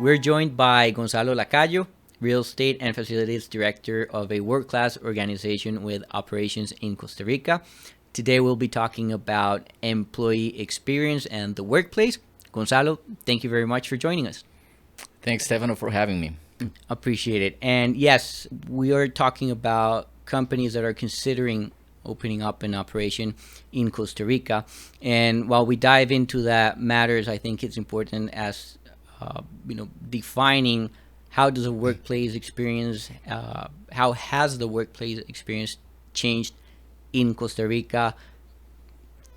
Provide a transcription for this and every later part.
We're joined by Gonzalo Lacayo, Real Estate and Facilities Director of a world-class organization with operations in Costa Rica. Today we'll be talking about employee experience and the workplace. Gonzalo, thank you very much for joining us. Thanks, Stefano, for having me. Appreciate it. And yes, we are talking about companies that are considering opening up an operation in Costa Rica. And while we dive into that matters, I think it's important as defining how does a workplace experience, how has the workplace experience changed in Costa Rica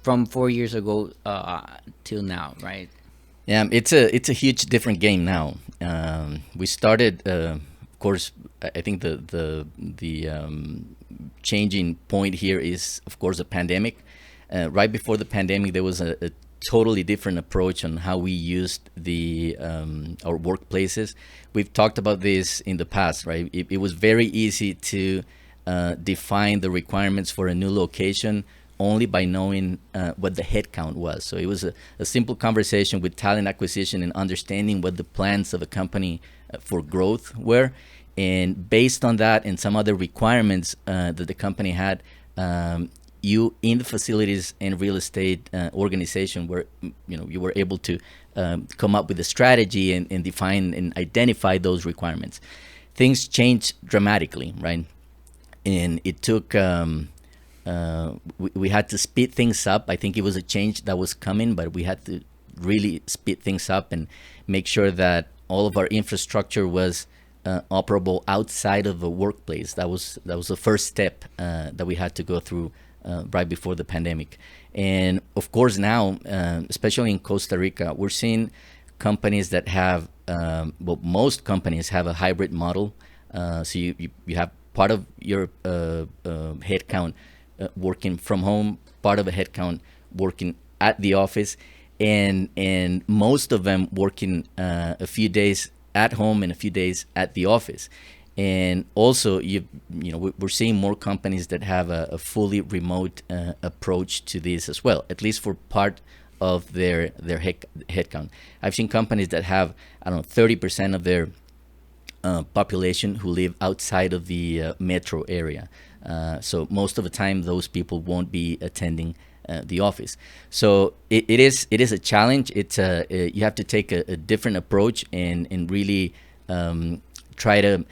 from 4 years ago till now, right? Yeah, it's a huge different game now. We started, of course. I think the changing point here is, of course, the pandemic. Right before the pandemic, there was a totally different approach on how we used our workplaces. We've talked about this in the past, right? It was very easy to define the requirements for a new location only by knowing what the headcount was. So it was a simple conversation with talent acquisition and understanding what the plans of a company for growth were. And based on that and some other requirements that the company had, you in the facilities and real estate organization where you were able to come up with a strategy and define and identify those requirements. Things changed dramatically, right? And it took we had to speed things up. I think it was a change that was coming, but we had to really speed things up and make sure that all of our infrastructure was operable outside of the workplace. That was the first step that we had to go through right before the pandemic. And of course now, especially in Costa Rica, we're seeing companies that have, most companies have a hybrid model. So you have part of your headcount working from home, part of a headcount working at the office, and most of them working a few days at home and a few days at the office. And also, we're seeing more companies that have a fully remote approach to this as well, at least for part of their headcount. I've seen companies that have, 30% of their population who live outside of the metro area. So most of the time, those people won't be attending the office. So it is a challenge. You have to take a different approach and really try to,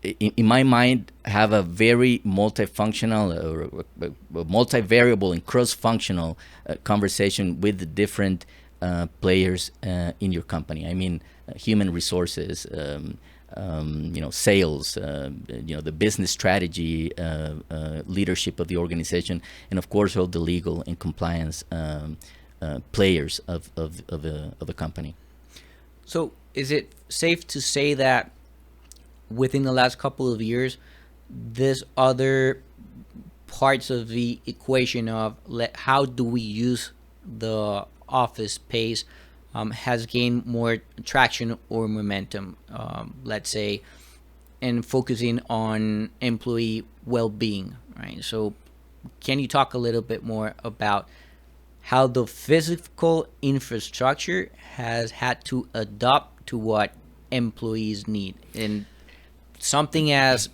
in my mind, have a very multifunctional or multivariable and cross-functional conversation with the different players in your company. I mean, human resources, sales, the business strategy, leadership of the organization, and of course all the legal and compliance players of a company. So is it safe to say that within the last couple of years, this other parts of the equation of how do we use the office space has gained more traction or momentum, let's say, and focusing on employee well-being, right? So can you talk a little bit more about how the physical infrastructure has had to adapt to what employees need? And something as,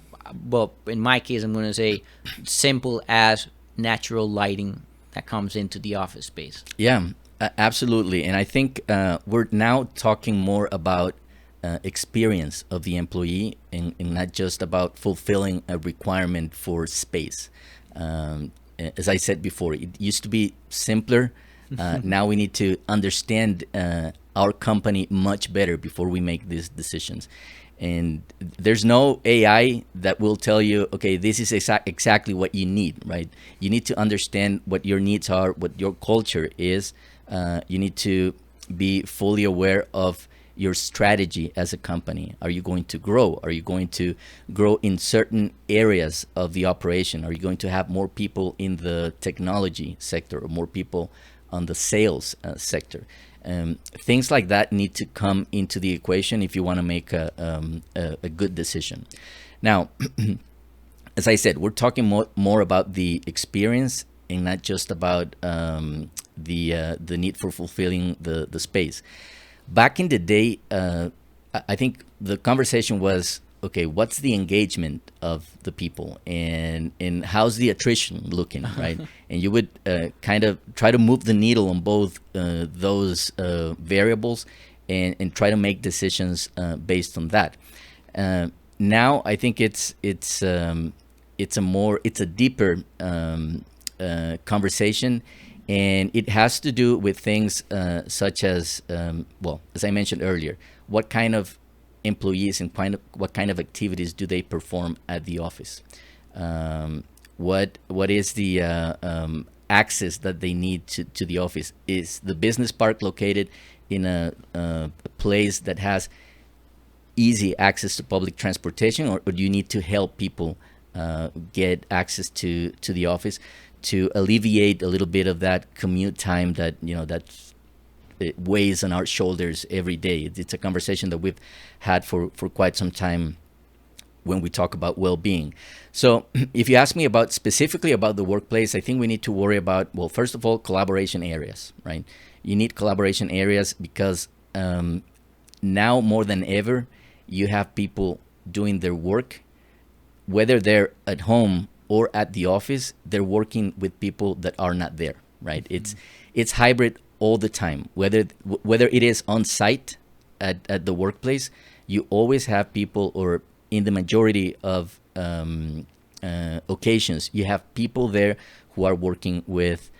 well, in my case, I'm going to say simple as natural lighting that comes into the office space. Yeah, absolutely. And I think we're now talking more about experience of the employee and not just about fulfilling a requirement for space. As I said before, it used to be simpler. Now we need to understand our company much better before we make these decisions. And there's no AI that will tell you, okay, this is exactly what you need, right? You need to understand what your needs are, what your culture is. You need to be fully aware of your strategy as a company. Are you going to grow? Are you going to grow in certain areas of the operation? Are you going to have more people in the technology sector or more people on the sales sector? Things like that need to come into the equation if you want to make a good decision. Now, as I said, we're talking more about the experience and not just about the need for fulfilling the space. Back in the day, I think the conversation was, okay, what's the engagement of the people, and how's the attrition looking, right? And you would kind of try to move the needle on both those variables, and try to make decisions based on that. Now I think it's a deeper conversation, and it has to do with things such as, well, as I mentioned earlier, what kind of employees and what kind of activities do they perform at the office? What is the access that they need to the office? Is the business park located in a place that has easy access to public transportation, or do you need to help people get access to the office to alleviate a little bit of that commute time that it weighs on our shoulders every day? It's a conversation that we've had for quite some time when we talk about well-being. So if you ask me about specifically about the workplace, I think we need to worry about, well, first of all, collaboration areas, right? You need collaboration areas because now more than ever, you have people doing their work, whether they're at home or at the office, they're working with people that are not there, right? It's hybrid all the time. Whether it is on site at the workplace, you always have people, or in the majority of occasions, you have people there who are working with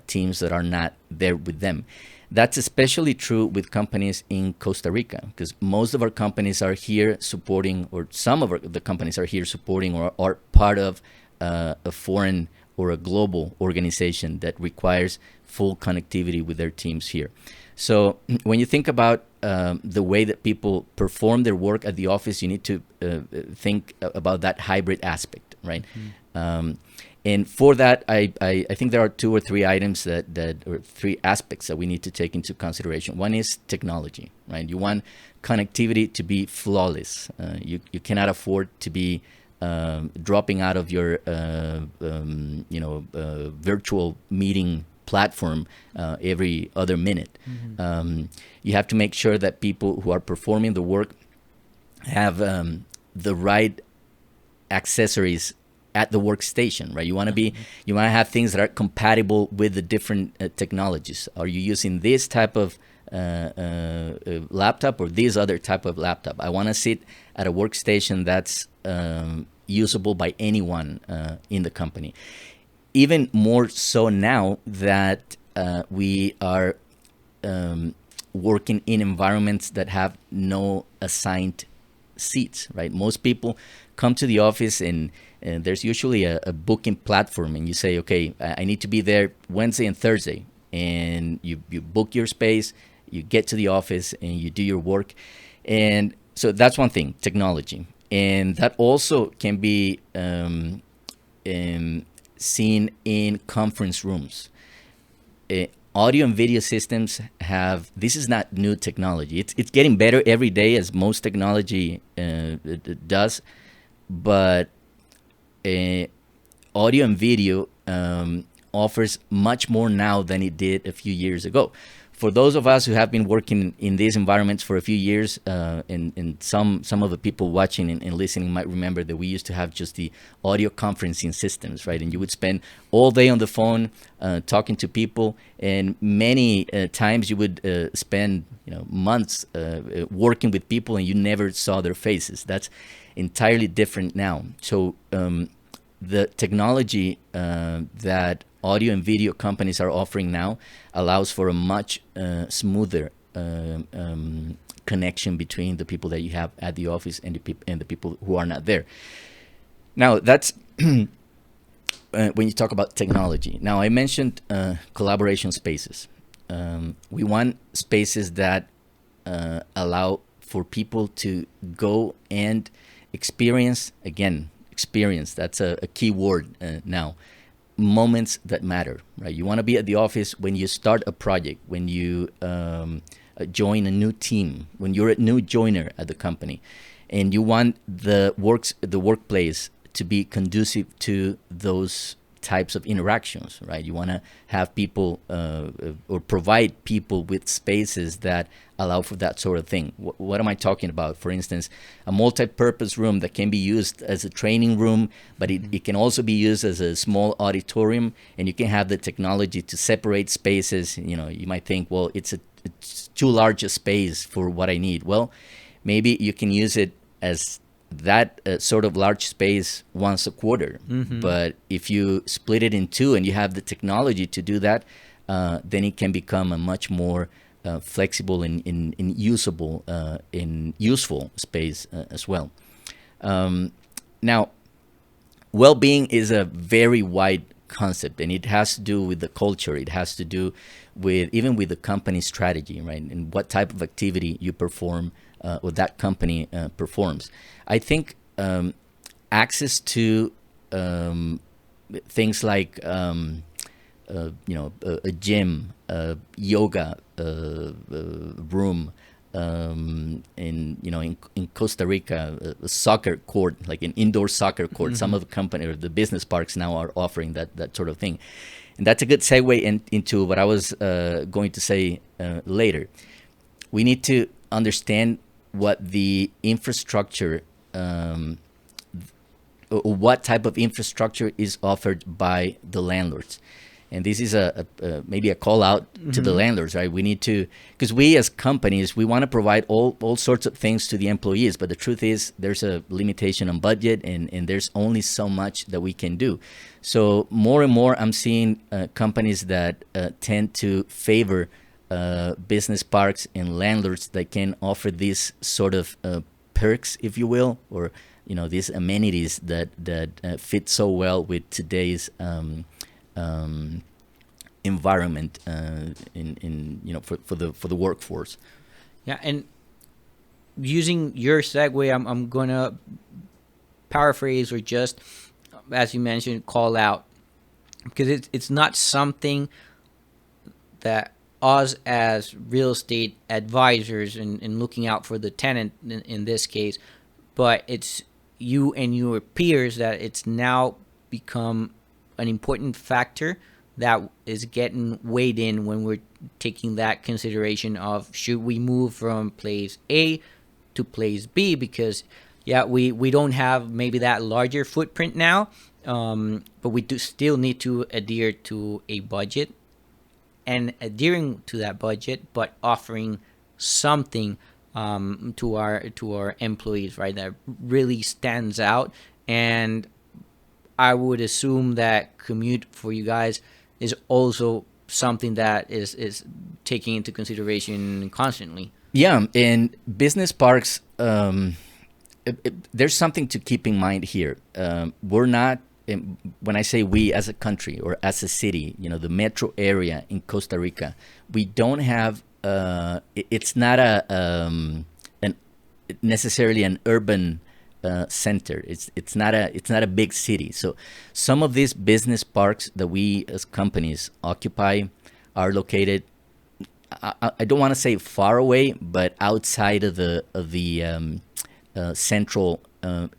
teams that are not there with them. That's especially true with companies in Costa Rica, because most of our companies are here supporting, or some of the companies are here supporting, or are part of a foreign or a global organization that requires full connectivity with their teams here. So when you think about the way that people perform their work at the office, you need to think about that hybrid aspect, right? And for that, I think there are two or three items or three aspects that we need to take into consideration. One is technology, right? You want connectivity to be flawless. You cannot afford to be dropping out of your virtual meeting platform every other minute. You have to make sure that people who are performing the work have the right accessories at the workstation, right? You want to have things that are compatible with the different technologies. Are you using this type of laptop or this other type of laptop? I want to sit at a workstation that's usable by anyone in the company. Even more so now that we are working in environments that have no assigned seats, right? Most people come to the office and there's usually a booking platform, and you say, okay, I need to be there Wednesday and Thursday, and you book your space, you get to the office, and you do your work. And so that's one thing, technology. And that also can be seen in conference rooms. Audio and video systems this is not new technology. It's getting better every day, as most technology does, but audio and video offers much more now than it did a few years ago. For those of us who have been working in these environments for a few years, and some of the people watching and listening might remember that we used to have just the audio conferencing systems, right? And you would spend all day on the phone talking to people, and many times you would spend months working with people, and you never saw their faces. That's entirely different now. So the technology that audio and video companies are offering now allows for a much smoother connection between the people that you have at the office and the people who are not there. Now, that's when you talk about technology. Now, I mentioned collaboration spaces. We want spaces that allow for people to go and experience. That's a key word now. Moments that matter, right? You want to be at the office when you start a project, when you join a new team, when you're a new joiner at the company, and you want the workplace to be conducive to those types of interactions, right? You want to have people or provide people with spaces that allow for that sort of thing. What am I talking about? For instance, a multi-purpose room that can be used as a training room, but it can also be used as a small auditorium, and you can have the technology to separate spaces. You know, you might think, well, it's too large a space for what I need. Well, maybe you can use it as that sort of large space once a quarter. But if you split it in two and you have the technology to do that, then it can become a much more flexible and usable, in useful space as well. Now, well-being is a very wide concept, and it has to do with the culture. It has to do with even with the company strategy, right? And what type of activity you perform or that company performs. I think access to things like a gym, yoga room, in Costa Rica, a soccer court, like an indoor soccer court. Some of the company or the business parks now are offering that sort of thing, and that's a good segue into what I was going to say later. We need to understand what the infrastructure, what type of infrastructure is offered by the landlords. And this is maybe a call out to the landlords, right? We need to, because we as companies, we want to provide all sorts of things to the employees, but the truth is there's a limitation on budget, and there's only so much that we can do. So more and more I'm seeing companies that tend to favor business parks and landlords that can offer these sort of perks, if you will, or these amenities that fit so well with today's environment for the workforce. Yeah, and using your segue, I'm gonna paraphrase, or just, as you mentioned, call out, because it's not something that us as real estate advisors and looking out for the tenant in this case, but it's you and your peers that it's now become an important factor that is getting weighed in when we're taking that consideration of should we move from place A to place B, because we don't have maybe that larger footprint now, but we do still need to adhere to a budget, and adhering to that budget, but offering something to our employees, right, that really stands out. And I would assume that commute for you guys is also something that is taking into consideration constantly. Yeah, and business parks, there's something to keep in mind here. We're not, when I say we as a country or as a city, the metro area in Costa Rica, we don't have, it's not necessarily an urban center. It's not a big city. So some of these business parks that we as companies occupy are located, I don't want to say far away, but outside of the central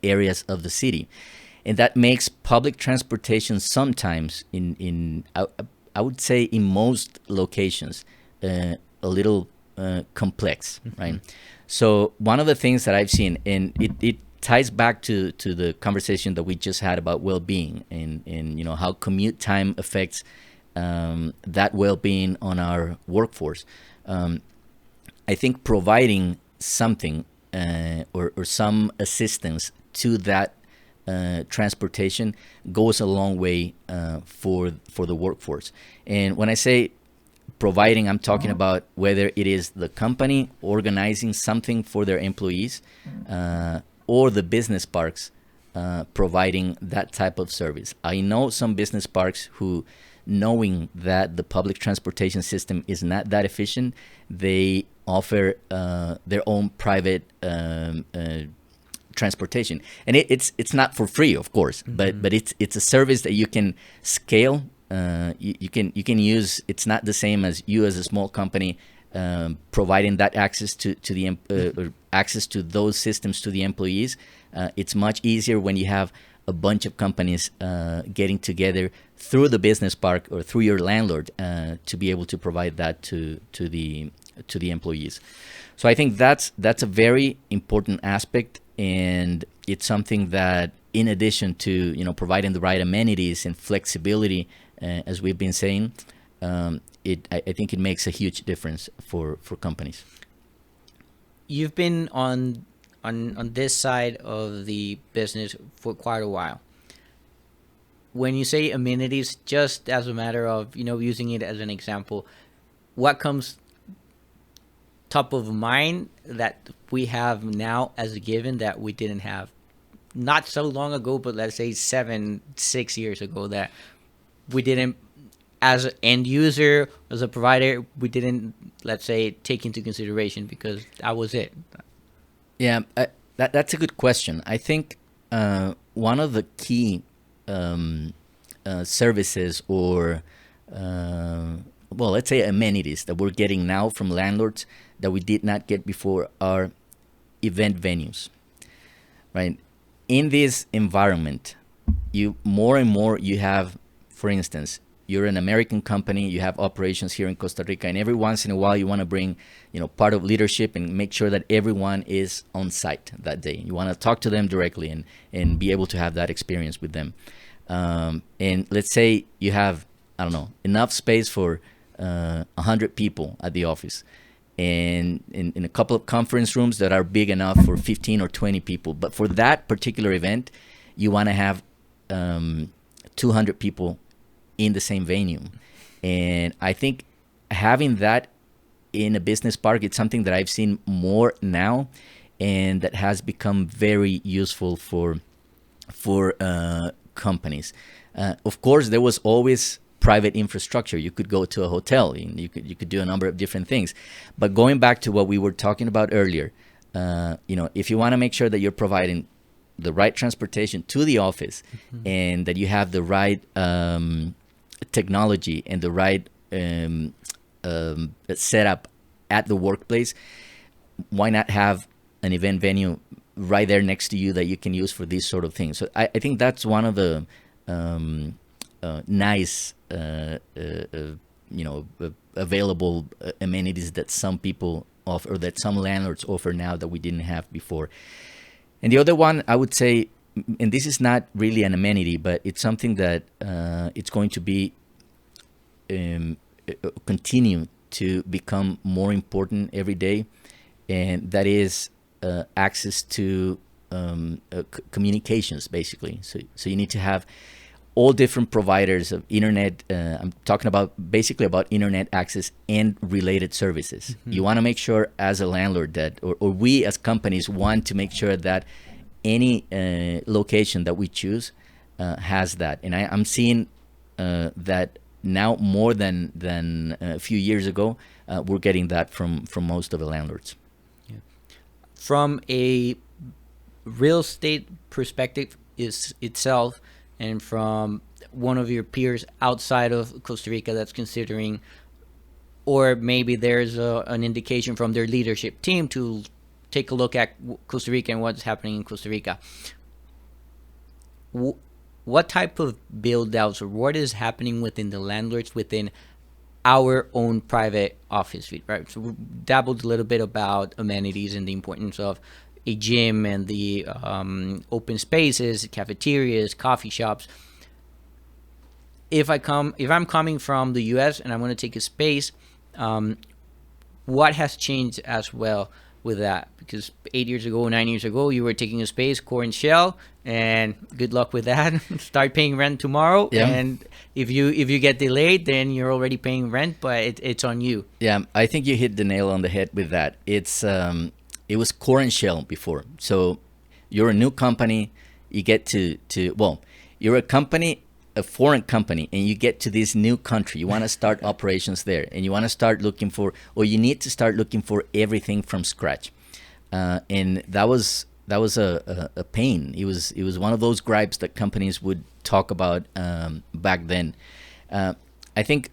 areas of the city, and that makes public transportation sometimes I would say in most locations a little complex, right? So one of the things that I've seen, and it ties back to the conversation that we just had about well-being and how commute time affects that well-being on our workforce. I think providing something or some assistance to that transportation goes a long way for the workforce. And when I say providing, I'm talking about whether it is the company organizing something for their employees or the business parks providing that type of service. I know some business parks who, knowing that the public transportation system is not that efficient, they offer their own private transportation, and it's not for free, of course, but it's a service that you can scale. You can use. It's not the same as you as a small company providing that access to the access to those systems to the employees. It's much easier when you have a bunch of companies getting together through the business park or through your landlord to be able to provide that to the employees. So I think that's a very important aspect, and it's something that, in addition to providing the right amenities and flexibility, as we've been saying, I think it makes a huge difference for companies. You've been on this side of the business for quite a while. When you say amenities, just as a matter of using it as an example, what comes top of mind that we have now as a given that we didn't have not so long ago, but let's say 6 years ago, that we didn't, as an end user, as a provider, we didn't, let's say, take into consideration because that was it? Yeah, that's a good question. I think one of the key services, or well, let's say amenities that we're getting now from landlords that we did not get before, are event venues, right? In this environment, you more and more you have, for instance, you're an American company, you have operations here in Costa Rica, and every once in a while you want to bring, part of leadership and make sure that everyone is on site that day. You want to talk to them directly and be able to have that experience with them. And let's say you have, I don't know, enough space for 100 people at the office, and in a couple of conference rooms that are big enough for 15 or 20 people. But for that particular event, you want to have 200 people in the same venue. And I think having that in a business park, it's something that I've seen more now, and that has become very useful for companies. Of course, there was always private infrastructure. You could go to a hotel, and you could do a number of different things. But going back to what we were talking about earlier, if you want to make sure that you're providing the right transportation to the office, mm-hmm. and that you have the right technology and the right setup at the workplace, why not have an event venue right there next to you that you can use for these sort of things? So I think that's one of the nice available amenities that some people offer, or that some landlords offer now, that we didn't have before. And the other one, I would say, and this is not really an amenity, but it's something that it's going to be continue to become more important every day, and that is access to communications, basically. So you need to have all different providers of internet. I'm talking about basically about internet access and related services. Mm-hmm. You want to make sure as a landlord that, or we as companies want to make sure that any location that we choose has that. And I'm seeing that now more than a few years ago. We're getting that from most of the landlords. Yeah. From a real estate perspective itself, and from one of your peers outside of Costa Rica that's considering, or maybe there's an indication from their leadership team to take a look at Costa Rica and what's happening in Costa Rica, what type of build outs, or what is happening within the landlords within our own private office suite, right? So we dabbled a little bit about amenities and the importance of a gym and the open spaces, cafeterias, coffee shops. If I'm coming from the U.S. and I'm going to take a space, what has changed as well with that? Because 8 years ago, 9 years ago, you were taking a space, core and shell, and good luck with that. Start paying rent tomorrow, yeah. And if you get delayed, then you're already paying rent, but it's on you. Yeah, I think you hit the nail on the head with that. It was core and shell before. So you're a new company, you get you're a foreign company, and you get to this new country. You want to start operations there, and you want to start looking for, or you need to start looking for everything from scratch. And that was a pain. It was one of those gripes that companies would talk about back then. I think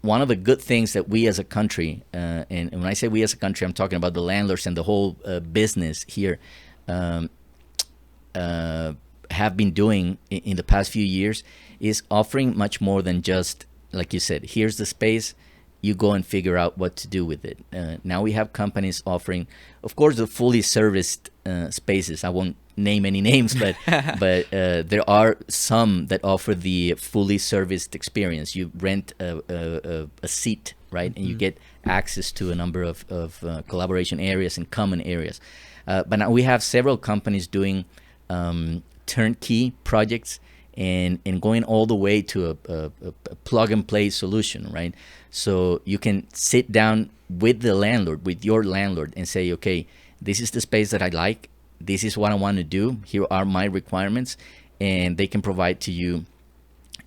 one of the good things that we as a country, and when I say we as a country, I'm talking about the landlords and the whole business here, have been doing in the past few years is offering much more than just, like you said, here's the space, you go and figure out what to do with it. Now we have companies offering, of course, the fully serviced spaces. I won't name any names, but there are some that offer the fully serviced experience. You rent a seat, right, and you get access to a number of collaboration areas and common areas. But now we have several companies doing turnkey projects and going all the way to a plug and play solution, right? So you can sit down with the landlord, with your landlord, and say, okay, this is the space that I like. This is what I want to do. Here are my requirements. And they can provide to you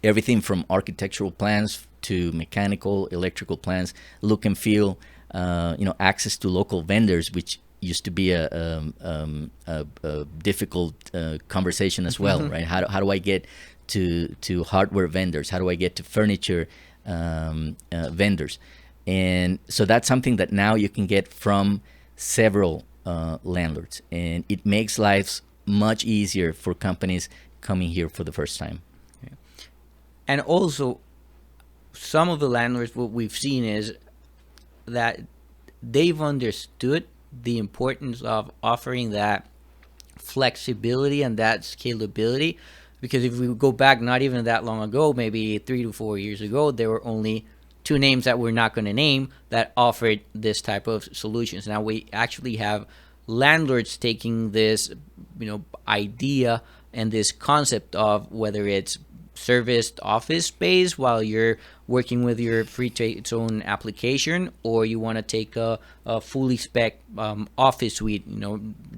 everything from architectural plans to mechanical, electrical plans, look and feel, access to local vendors, which used to be a difficult conversation as well, right? How do I get to hardware vendors? How do I get to furniture vendors? And so that's something that now you can get from several landlords, and it makes lives much easier for companies coming here for the first time. Yeah. And also, some of the landlords, what we've seen is that they've understood the importance of offering that flexibility and that scalability, because if we go back not even that long ago, maybe 3 to 4 years ago, there were only two names that we're not going to name that offered this type of solutions. Now we actually have landlords taking this, idea and this concept of whether it's serviced office space while you're working with your free to its own application, or you want to take a fully spec office suite,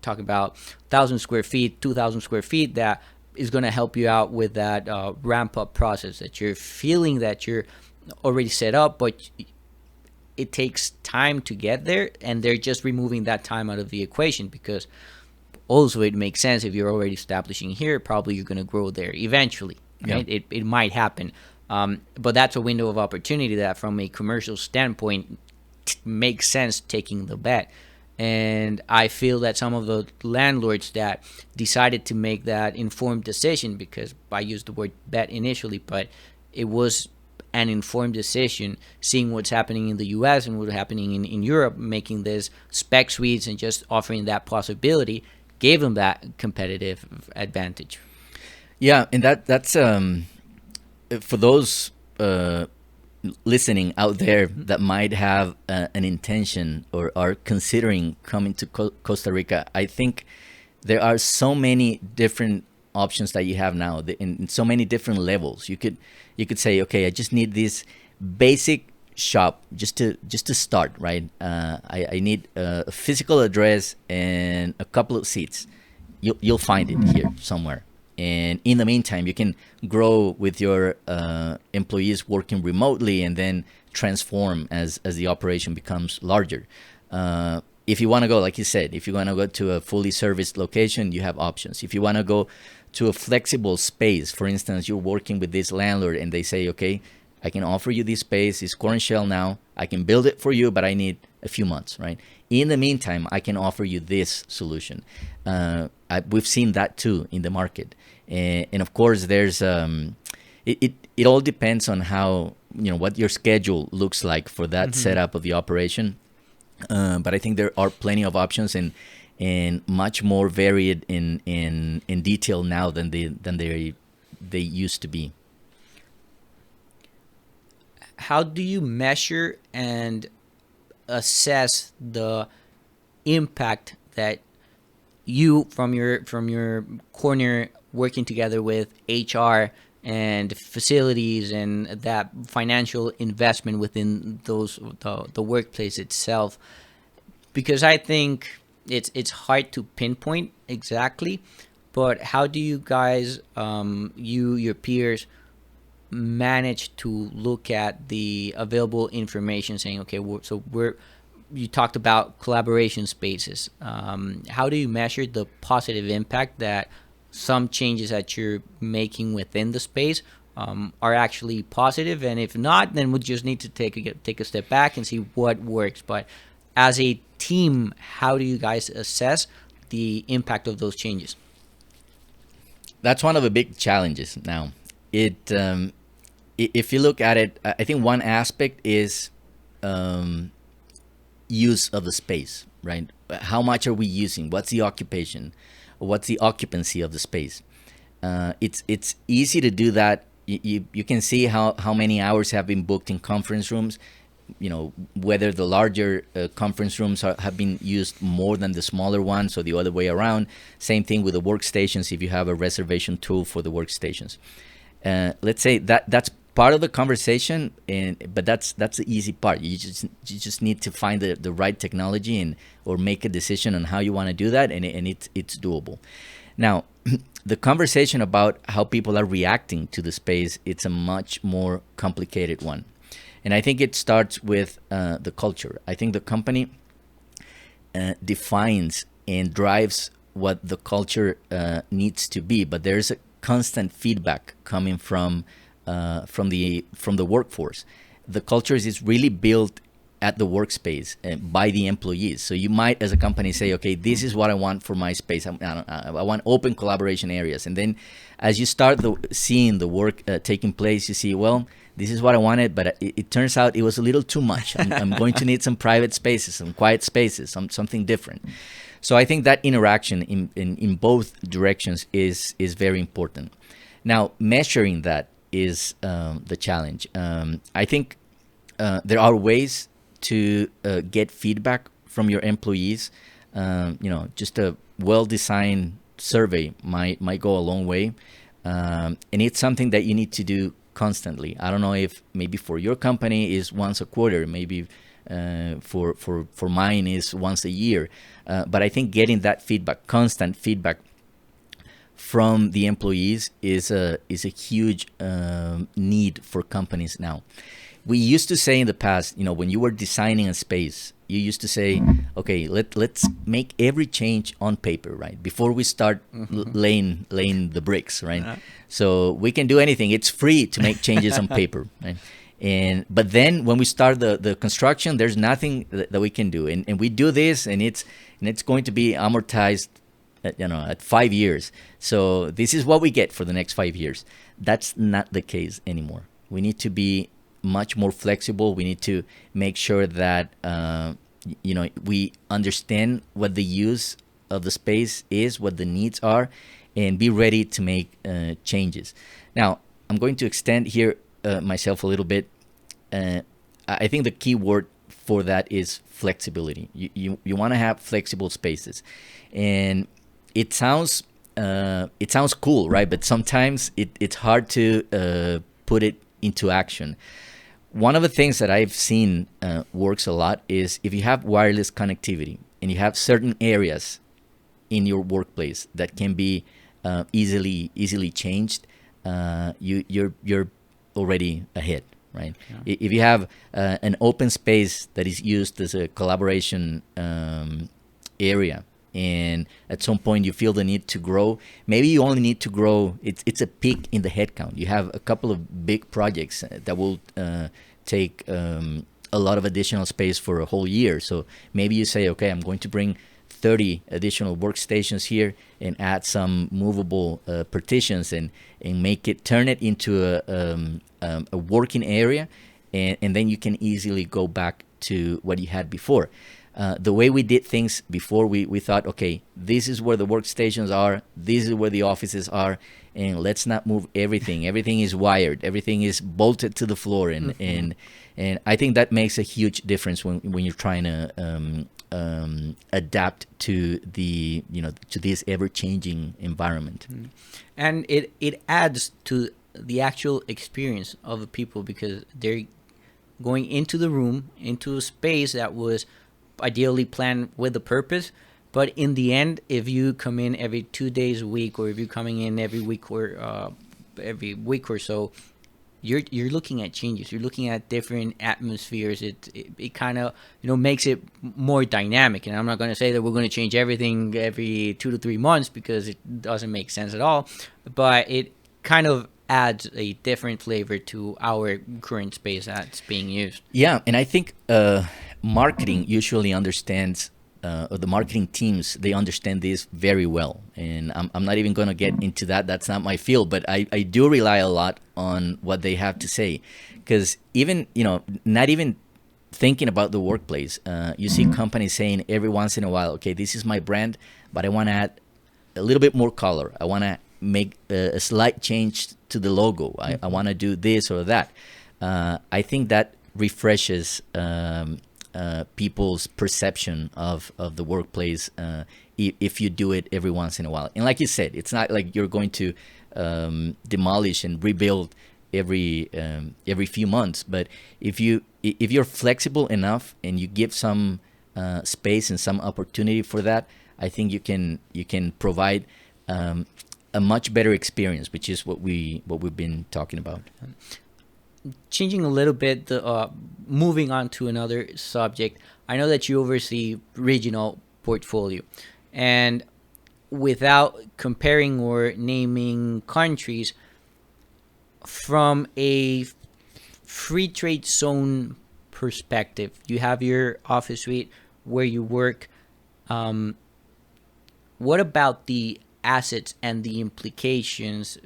talk about 1,000 square feet, 2,000 square feet, that is going to help you out with that ramp up process that you're feeling that you're already set up, but it takes time to get there, and they're just removing that time out of the equation, because also it makes sense if you're already establishing here, probably you're going to grow there eventually, right? Yeah. It might happen, but that's a window of opportunity that from a commercial standpoint makes sense taking the bet. And I feel that some of the landlords that decided to make that informed decision, because I used the word bet initially, but it was an informed decision, seeing what's happening in the US and what's happening in Europe, making this spec suites and just offering that possibility, gave them that competitive advantage. Yeah, and that's for those listening out there that might have an intention or are considering coming to Costa Rica. I think there are so many different options that you have now in so many different levels. You could say, okay, I just need this basic shop just to start, right? I need a physical address and a couple of seats. You'll find it here somewhere. And in the meantime, you can grow with your employees working remotely, and then transform as the operation becomes larger. If you want to go, like you said, if you want to go to a fully serviced location, you have options. If you want to go to a flexible space, for instance, you're working with this landlord and they say, okay, I can offer you this space, it's core and shell now, I can build it for you, but I need a few months, right? In the meantime, I can offer you this solution. We've seen that too in the market. And of course, there's it all depends on how, what your schedule looks like for that setup of the operation. But I think there are plenty of options and much more varied in detail now than they used to be. How do you measure and assess the impact that you from your corner working together with HR and facilities and that financial investment within the workplace itself? Because I think it's hard to pinpoint exactly, but how do you guys, your peers, manage to look at the available information, saying, okay, you talked about collaboration spaces. How do you measure the positive impact that some changes that you're making within the space are actually positive? And if not, then we just need to take a step back and see what works. But as a team, how do you guys assess the impact of those changes? That's one of the big challenges now. It if you look at it, I think one aspect is um, use of the space, right? How much are we using? What's the occupation? What's the occupancy of the space? It's easy to do that. You can see how many hours have been booked in conference rooms. Whether the larger conference rooms have been used more than the smaller ones, or the other way around. Same thing with the workstations. If you have a reservation tool for the workstations, let's say that's part of the conversation, but that's the easy part. You just need to find the right technology, and or make a decision on how you want to do that, and it's doable. Now, the conversation about how people are reacting to the space, it's a much more complicated one. And I think it starts with the culture. I think the company defines and drives what the culture needs to be, but there's a constant feedback coming from the workforce. The culture is really built at the workspace by the employees. So you might, as a company, say, okay, this is what I want for my space. I want open collaboration areas. And then, as you start seeing the work taking place, you see, well, this is what I wanted, but it turns out it was a little too much. I'm going to need some private spaces, some quiet spaces, something different. So I think that interaction in both directions is very important. Now, measuring that is the challenge. I think there are ways to get feedback from your employees. Just a well-designed survey might go a long way, and it's something that you need to do constantly. I don't know if maybe for your company is once a quarter, maybe for mine is once a year, but I think getting that feedback, constant feedback from the employees is a huge need for companies now. We used to say in the past, when you were designing a space, you used to say, okay, let's make every change on paper, right? Before we start laying the bricks, right? So we can do anything. It's free to make changes on paper, right? But then when we start the construction, there's nothing that we can do. And we do this, and it's going to be amortized at 5 years. So this is what we get for the next 5 years. That's not the case anymore. We need to be much more flexible. We need to make sure that we understand what the use of the space is, what the needs are, and be ready to make changes. Now, I'm going to extend here myself a little bit. I think the key word for that is flexibility. You want to have flexible spaces, and it sounds cool, right? But sometimes it's hard to put it into action. One of the things that I've seen works a lot is if you have wireless connectivity and you have certain areas in your workplace that can be easily changed, you're already ahead, right? Yeah. If you have an open space that is used as a collaboration area, and at some point you feel the need to grow, maybe you only need to grow, it's a peak in the headcount. You have a couple of big projects that will take a lot of additional space for a whole year. So maybe you say, okay, I'm going to bring 30 additional workstations here and add some movable partitions and turn it into a working area, and then you can easily go back to what you had before. The way we did things before, we thought, okay, this is where the workstations are, this is where the offices are, and let's not move everything. Everything is wired, everything is bolted to the floor, and I think that makes a huge difference when you're trying to adapt to to this ever-changing environment. And it adds to the actual experience of the people, because they're going into the room, into a space that was ideally planned with a purpose. But in the end, if you come in every 2 days a week, or if you're coming in every week or so, you're looking at changes. You're looking at different atmospheres. It kind of makes it more dynamic. And I'm not going to say that we're going to change everything every 2 to 3 months, because it doesn't make sense at all. But it kind of adds a different flavor to our current space that's being used. Yeah, and I think marketing usually understands or the marketing teams, they understand this very well. And I'm not even going to get into that. That's not my field, but I do rely a lot on what they have to say. Because even, not even thinking about the workplace, you see companies saying every once in a while, okay, this is my brand, but I want to add a little bit more color. I want to make a slight change to the logo. I want to do this or that. I think that refreshes people's perception of the workplace if you do it every once in a while. And like you said, it's not like you're going to demolish and rebuild every few months. But if you're flexible enough and you give some space and some opportunity for that, I think you can provide a much better experience, which is what we've been talking about. Changing a little bit, moving on to another subject. I know that you oversee regional portfolio, and without comparing or naming countries, from a free trade zone perspective, you have your office suite where you work. What about the assets and the implications?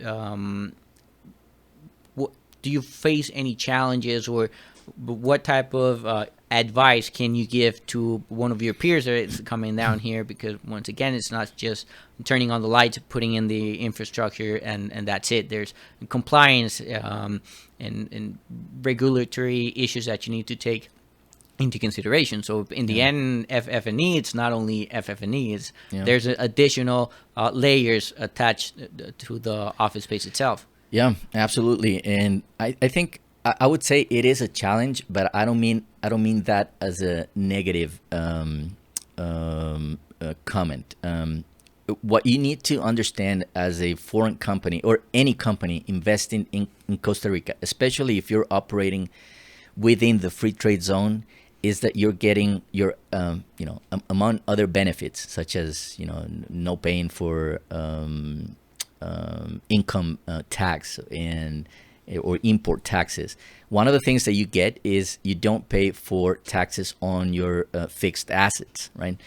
Do you face any challenges, or what type of advice can you give to one of your peers that is coming down here? Because once again, it's not just turning on the lights, putting in the infrastructure, and that's it. There's compliance and regulatory issues that you need to take into consideration. So in the end, FF&E, it's not only FF&E, it's there's additional layers attached to the office space itself. Yeah, absolutely. And I think I would say it is a challenge, but I don't mean that as a negative comment. What you need to understand as a foreign company or any company investing in Costa Rica, especially if you're operating within the free trade zone, is that you're getting your among other benefits, such as no paying for income tax and or import taxes. One of the things that you get is you don't pay for taxes on your fixed assets, right?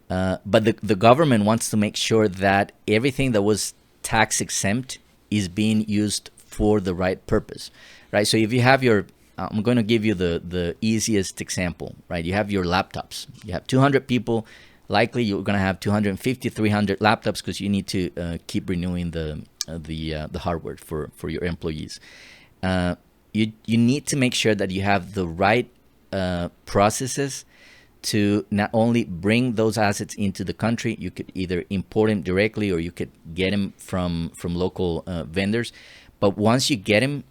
But the government wants to make sure that everything that was tax exempt is being used for the right purpose, right? So if you have I'm going to give you the easiest example, right? You have your laptops. You have 200 people. Likely you're going to have 250, 300 laptops because you need to keep renewing the hardware for your employees. You need to make sure that you have the right processes to not only bring those assets into the country. You could either import them directly or you could get them from local vendors. But once you get them,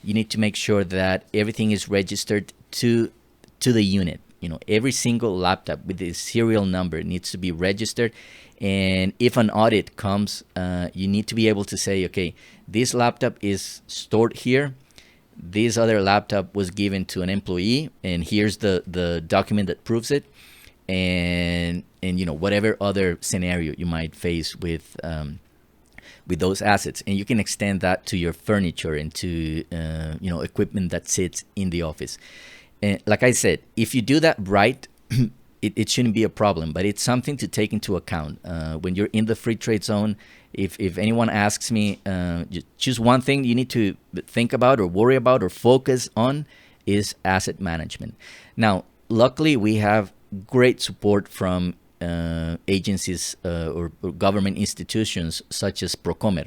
you need to make sure that everything is registered to the unit. Every single laptop with the serial number needs to be registered. And if an audit comes, you need to be able to say, okay, this laptop is stored here. This other laptop was given to an employee, and here's the document that proves it. And whatever other scenario you might face with those assets, and you can extend that to your furniture and to equipment that sits in the office. And like I said, if you do that right, it shouldn't be a problem, but it's something to take into account when you're in the free trade zone. If anyone asks me, choose one thing you need to think about or worry about or focus on is asset management. Now, luckily, we have great support from agencies or government institutions such as Procomer.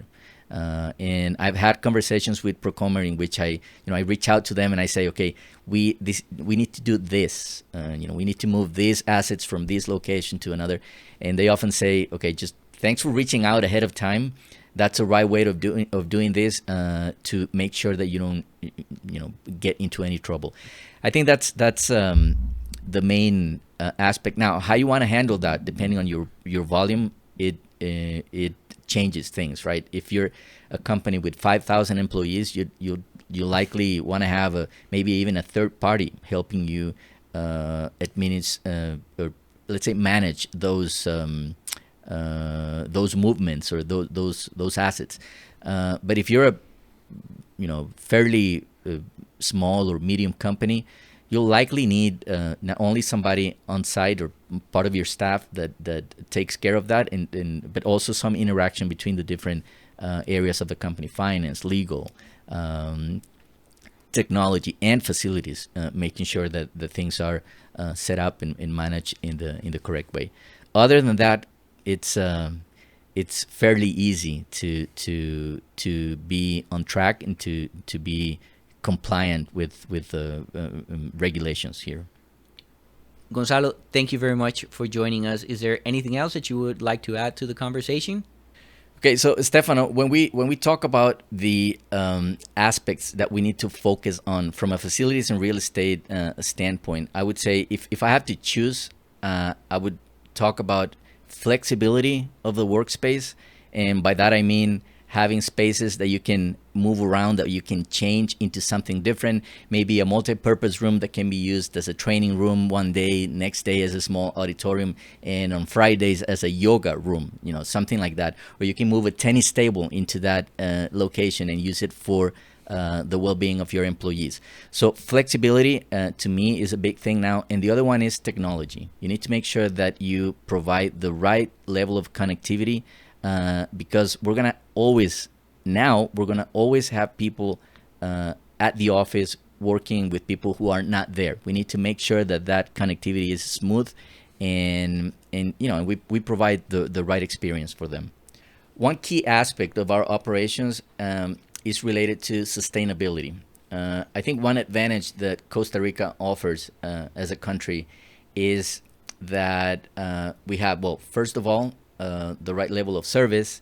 And I've had conversations with Procomer in which I reach out to them and I say, okay, we need to do this. We need to move these assets from this location to another. And they often say, okay, just thanks for reaching out ahead of time. That's a right way of doing this to make sure that you don't get into any trouble. I think that's the main aspect. Now, how you want to handle that, depending on your volume, it changes things, right? If you're a company with 5,000 employees, you likely want to have maybe even a third party helping you administer or let's say manage those movements or those assets. But if you're a fairly small or medium company, you'll likely need not only somebody on site or part of your staff that takes care of that, but also some interaction between the different areas of the company: finance, legal, technology, and facilities, making sure that the things are set up and managed in the correct way. Other than that, it's fairly easy to be on track and to be compliant with the regulations here. Gonzalo, thank you very much for joining us. Is there anything else that you would like to add to the conversation? Okay, so Stefano, when we talk about the aspects that we need to focus on from a facilities and real estate standpoint, I would say if I have to choose, I would talk about flexibility of the workspace, and by that I mean having spaces that you can move around, that you can change into something different. Maybe a multi-purpose room that can be used as a training room one day, next day as a small auditorium, and on Fridays as a yoga room, something like that. Or you can move a tennis table into that location and use it for the well-being of your employees. So flexibility to me is a big thing now. And the other one is technology. You need to make sure that you provide the right level of connectivity, because we're gonna always have people at the office working with people who are not there. We need to make sure that connectivity is smooth, and we provide the right experience for them. One key aspect of our operations is related to sustainability. I think one advantage that Costa Rica offers as a country is that we have, well, first of all, the right level of service.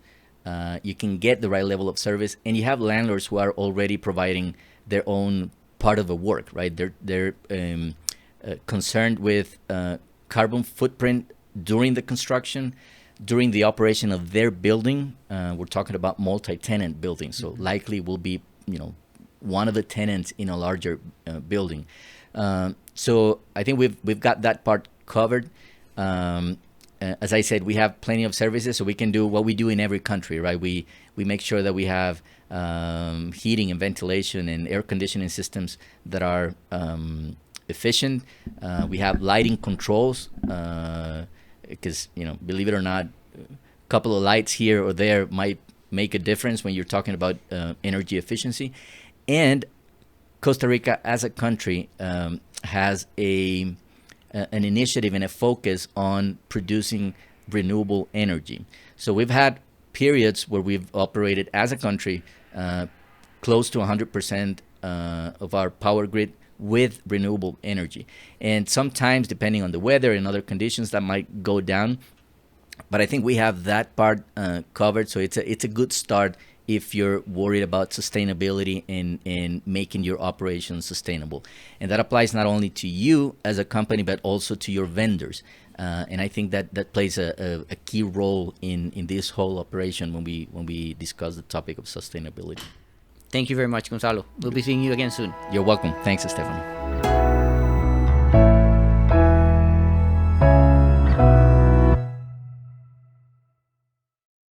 You can get the right level of service, and you have landlords who are already providing their own part of the work, right? They're concerned with carbon footprint during the construction, during the operation of their building. We're talking about multi-tenant buildings, so likely will be one of the tenants in a larger building. So I think we've got that part covered. As I said, we have plenty of services, so we can do what we do in every country, right? We make sure that we have heating and ventilation and air conditioning systems that are efficient. We have lighting controls, because believe it or not, a couple of lights here or there might make a difference when you're talking about energy efficiency. And Costa Rica, as a country, has an initiative and a focus on producing renewable energy. So we've had periods where we've operated as a country close to 100% of our power grid with renewable energy. And sometimes, depending on the weather and other conditions, that might go down. But I think we have that part covered. So it's a good start if you're worried about sustainability and making your operations sustainable. And that applies not only to you as a company, but also to your vendors. And I think that plays a key role in this whole operation when we discuss the topic of sustainability. Thank you very much, Gonzalo. We'll be seeing you again soon. You're welcome. Thanks, Stefano.